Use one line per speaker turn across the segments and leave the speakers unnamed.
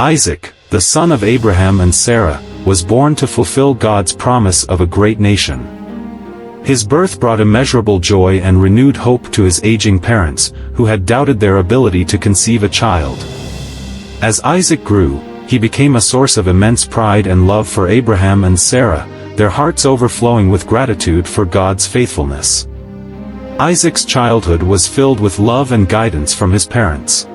Isaac, the son of Abraham and Sarah, was born to fulfill God's promise of a great nation. His birth brought immeasurable joy and renewed hope to his aging parents, who had doubted their ability to conceive a child. As Isaac grew, he became a source of immense pride and love for Abraham and Sarah, their hearts overflowing with gratitude for God's faithfulness. Isaac's childhood was filled with love and guidance from his parents.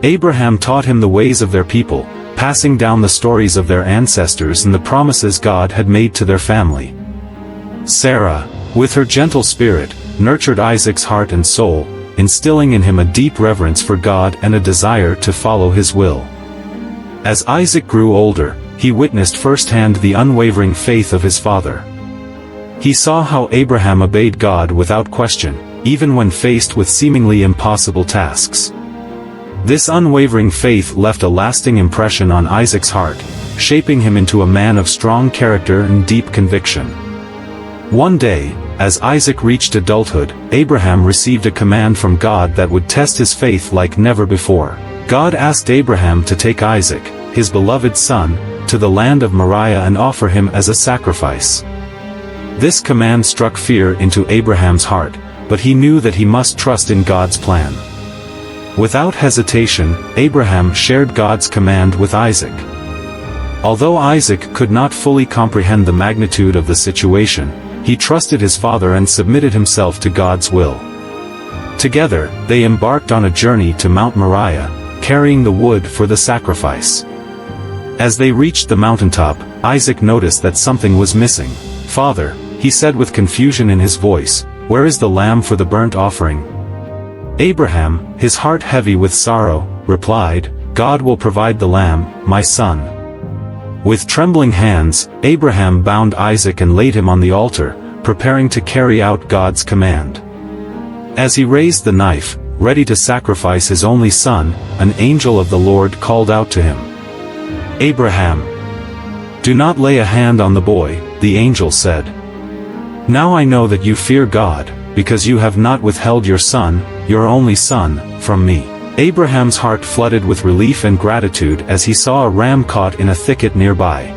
Abraham taught him the ways of their people, passing down the stories of their ancestors and the promises God had made to their family. Sarah, with her gentle spirit, nurtured Isaac's heart and soul, instilling in him a deep reverence for God and a desire to follow His will. As Isaac grew older, he witnessed firsthand the unwavering faith of his father. He saw how Abraham obeyed God without question, even when faced with seemingly impossible tasks. This unwavering faith left a lasting impression on Isaac's heart, shaping him into a man of strong character and deep conviction. One day, as Isaac reached adulthood, Abraham received a command from God that would test his faith like never before. God asked Abraham to take Isaac, his beloved son, to the land of Moriah and offer him as a sacrifice. This command struck fear into Abraham's heart, but he knew that he must trust in God's plan. Without hesitation, Abraham shared God's command with Isaac. Although Isaac could not fully comprehend the magnitude of the situation, he trusted his father and submitted himself to God's will. Together, they embarked on a journey to Mount Moriah, carrying the wood for the sacrifice. As they reached the mountaintop, Isaac noticed that something was missing. "Father," he said with confusion in his voice, "where is the lamb for the burnt offering?" Abraham, his heart heavy with sorrow, replied, "God will provide the lamb, my son." With trembling hands, Abraham bound Isaac and laid him on the altar, preparing to carry out God's command. As he raised the knife, ready to sacrifice his only son, an angel of the Lord called out to him. "Abraham, do not lay a hand on the boy," the angel said. "Now I know that you fear God, because you have not withheld your son, your only son, from me." Abraham's heart flooded with relief and gratitude as he saw a ram caught in a thicket nearby.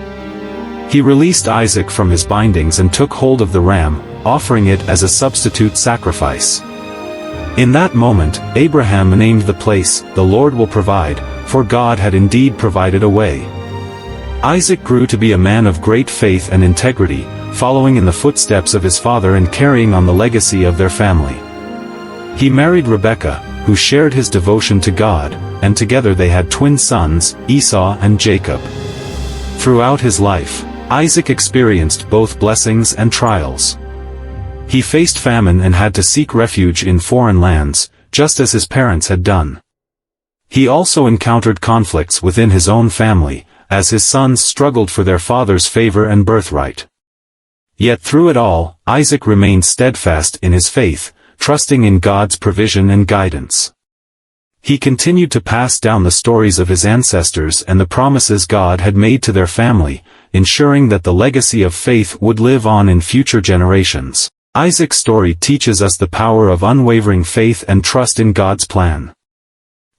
He released Isaac from his bindings and took hold of the ram, offering it as a substitute sacrifice. In that moment, Abraham named the place, "The Lord will provide," for God had indeed provided a way. Isaac grew to be a man of great faith and integrity, following in the footsteps of his father and carrying on the legacy of their family. He married Rebekah, who shared his devotion to God, and together they had twin sons, Esau and Jacob. Throughout his life, Isaac experienced both blessings and trials. He faced famine and had to seek refuge in foreign lands, just as his parents had done. He also encountered conflicts within his own family, as his sons struggled for their father's favor and birthright. Yet through it all, Isaac remained steadfast in his faith, trusting in God's provision and guidance. He continued to pass down the stories of his ancestors and the promises God had made to their family, ensuring that the legacy of faith would live on in future generations. Isaac's story teaches us the power of unwavering faith and trust in God's plan.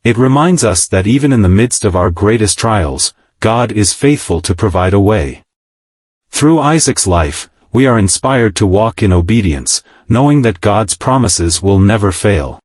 It reminds us that even in the midst of our greatest trials, God is faithful to provide a way. Through Isaac's life, we are inspired to walk in obedience, knowing that God's promises will never fail.